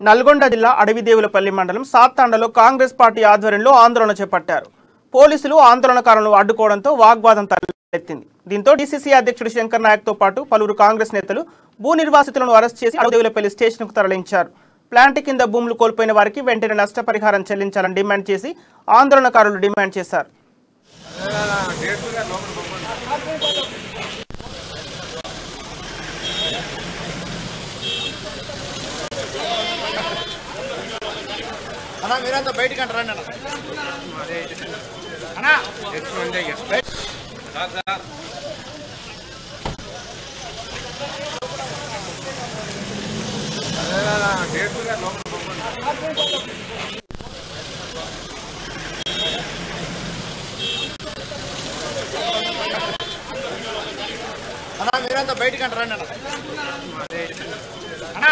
నల్గొండ జిల్లా అడవిదేవులపల్లి మండలం సాత్తాండలో కాంగ్రెస్ పార్టీ ఆధ్వర్యంలో ఆందోళన చేపట్టారు. పోలీసులు ఆందోళనకారులను అడ్డుకోవడంతో వాగ్వాదం తలెత్తింది. దీంతో డీసీసీ అధ్యక్షుడు శంకర్ నాయక్తో పాటు పలువురు కాంగ్రెస్ నేతలు భూ నిర్వాసితులను అరెస్ట్ చేసి అడవిదేవులపల్లి స్టేషన్కు తరలించారు. ప్లాంట్ కింద భూములు కోల్పోయిన వారికి వెంటనే నష్టపరిహారం చెల్లించాలని డిమాండ్ చేసి ఆందోళనకారులు డిమాండ్ చేశారు. అన్నా మీరంతా బయటికి అంటారండి అన్నా అన్నా మీరంతా బయటికి అంటారండి అన్నా